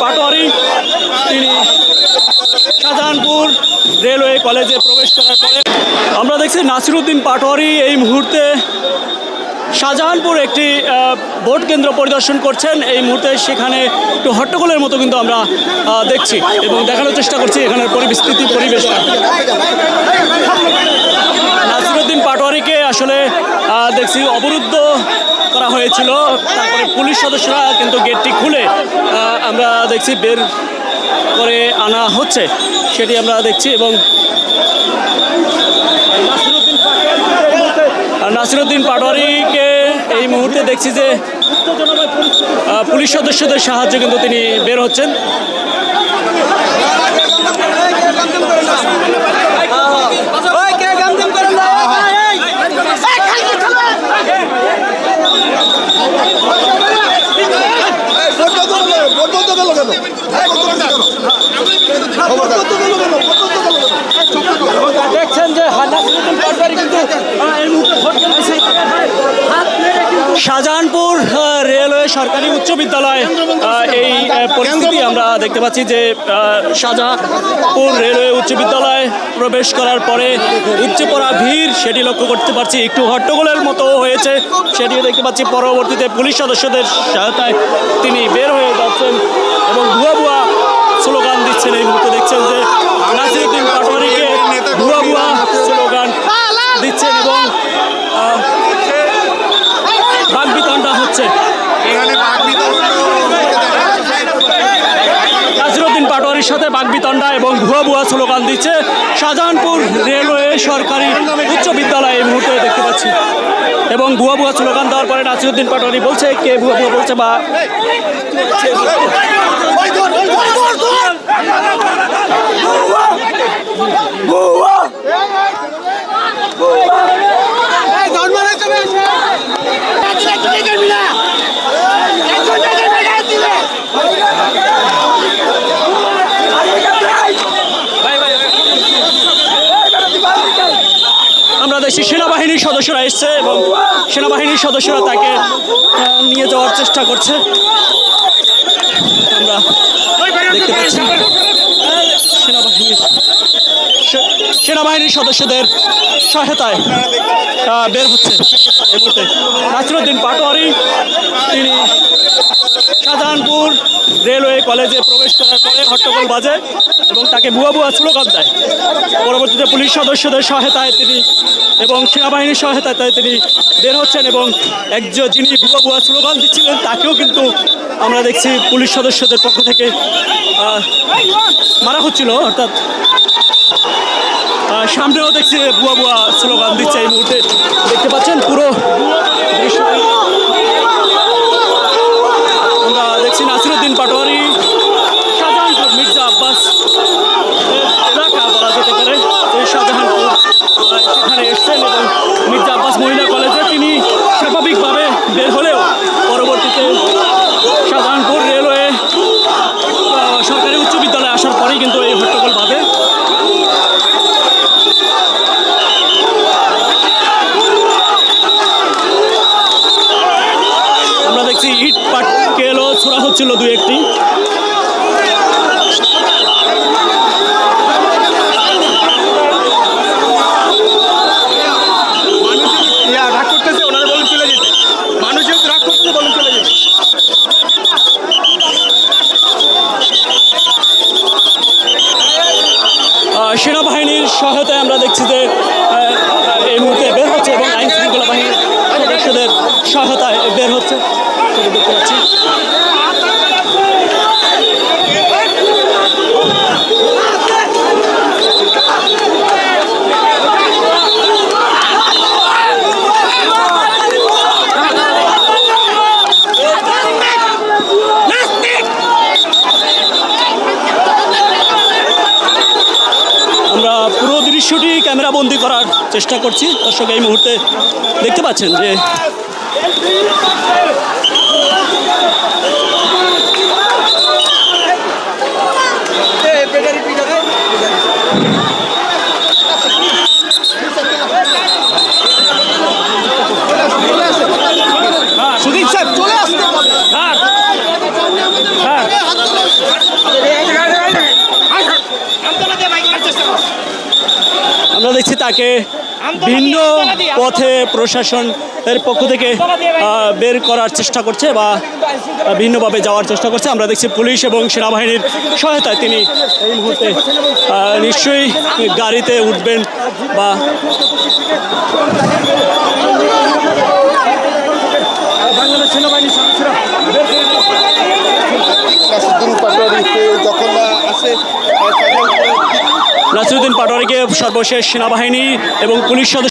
পাটোয়ারি তিনি শাহজাহানপুর রেলওয়ে কলেজে প্রবেশ করার পরে আমরা দেখছি নাসিরউদ্দিন পাটোয়ারি এই মুহূর্তে শাহজাহানপুর একটি ভোট কেন্দ্র পরিদর্শন করছেন। এই মুহূর্তে সেখানে একটু হট্টগোলের মতো কিন্তু আমরা দেখছি এবং দেখানোর চেষ্টা করছি এখানের পরিবেশ। নাসিরউদ্দিন পাটোয়ারিকে আসলে দেখছি অবরুদ্ধ করা হয়েছিল, তারপরে পুলিশ সদস্যরা কিন্তু গেটটি খুলে আমরা দেখছি বের করে আনা হচ্ছে, সেটি আমরা দেখছি। এবং নাসিরউদ্দিন পাটোয়ারিকে এই মুহূর্তে দেখছি যে পুলিশ সদস্যদের সাহায্যে কিন্তু তিনি বের হচ্ছেন। দেখছেন যে শাহজাহানপুর রেলওয়ে সরকারি উচ্চ বিদ্যালয় এই পরিস্থিতি আমরা দেখতে পাচ্ছি যে শাহজাহানপুর রেলওয়ে উচ্চ বিদ্যালয়ে প্রবেশ করার পরে উপচে পড়া ভিড় সেটি লক্ষ্য করতে পারছি, একটু হট্টগোলের মতো হয়েছে সেটিও দেখতে পাচ্ছি। পরবর্তীতে পুলিশ সদস্যদের সহায়তায় তিনি বের হয়ে যাচ্ছেন এবং ভুয়া ভুয়া স্লোগান দিচ্ছেন। এই মুহূর্তে দেখছেন যে নাসিরউদ্দিন পাটোয়ারিকে ভুয়া ভুয়া স্লোগান দিচ্ছেন এবং বাকবিতণ্ডা হচ্ছে। নাসিরউদ্দিন পাটোয়ারির সাথে বাকবিতণ্ডা এবং ভুয়া ভুয়া স্লোগান দিচ্ছে শাহজাহানপুর রেলওয়ে সরকারি উচ্চ বিদ্যালয় এই মুহূর্তে দেখতে পাচ্ছি। এবং ভুয়া ভুয়া স্লোগান দেওয়ার পরে নাসিরউদ্দিন পাটোয়ারি বলছে কে ভুয়া ভুয়া বলছে বা আমরা দেখছি সেনাবাহিনীর সদস্যরা এসছে এবং সেনাবাহিনীর সদস্যরা তাকে নিয়ে যাওয়ার চেষ্টা করছে। আমরা দেখতে পাচ্ছি সেনাবাহিনীর সদস্যদের সহায়তায় বের হচ্ছে এই মুহূর্তে নাসিরউদ্দিন পাটোয়ারি। তিনি শাহজাহানপুর রেলওয়ে কলেজে প্রবেশ করার পরে হট্টগোল বাজে এবং তাকে ভুয়া ভুয়া স্লোগান দেয়। পরবর্তীতে পুলিশ সদস্যদের সহায়তায় তিনি এবং সেনাবাহিনীর সহায়তায় তিনি বের হচ্ছেন এবং যিনি ভুয়া ভুয়া স্লোগান দিচ্ছিলেন তাকেও কিন্তু আমরা দেখছি পুলিশ সদস্যদের পক্ষ থেকে মারা হচ্ছিল, অর্থাৎ সামনেও দেখছি ভুয়া ভুয়া স্লোগান দিচ্ছে। এই মুহূর্তে দেখতে পাচ্ছেন পুরো আমরা দেখছি নাসিরউদ্দিন পাটোয়ারি শাহজাহানপুর মির্জা আব্বাস এলাকা বলা যেতে পারে এই শাহজাহানপুর সেখানে এসছেন এবং মির্জা আব্বাস মহিলা কলেজে তিনি স্বাভাবিকভাবে বের হলেও পরবর্তীতে শাহজাহানপুর রেলওয়ে সরকারি উচ্চ বিদ্যালয়ে আসার পরেই কিন্তু এই হট্টগোল বাঁধে। আমরা দেখছি ইট পাটকেলও ছোড়া হচ্ছিল দু একটি। সেনাবাহিনীর সহায়তায় আমরা দেখছি যে এই মুহূর্তে বের হচ্ছে এবং আইন শৃঙ্খলা বাহিনীর সদস্যদের সহায়তায় বের হচ্ছে সেটা দেখতে পাচ্ছি। আমরা পুরো দৃশ্যটি ক্যামেরাবন্দি করার চেষ্টা করছি। দর্শক এই মুহূর্তে দেখতে পাচ্ছেন যে সুদীপ স্যার চলে আসতে দেখছি তাকে ভিন্ন পথে প্রশাসনের পক্ষ থেকে বের করার চেষ্টা করছে বা ভিন্নভাবে যাওয়ার চেষ্টা করছে। আমরা দেখছি পুলিশ এবং সেনাবাহিনীর সহায়তায় তিনি এই মুহূর্তে নিশ্চয়ই গাড়িতে উঠবেন বা নাসিরুদ্দিন পাটোয়ারিকে যখন আসে নাসিরুদ্দিন পাটোয়ারিকে সর্বশেষ সেনাবাহিনী এবং পুলিশ সদস্য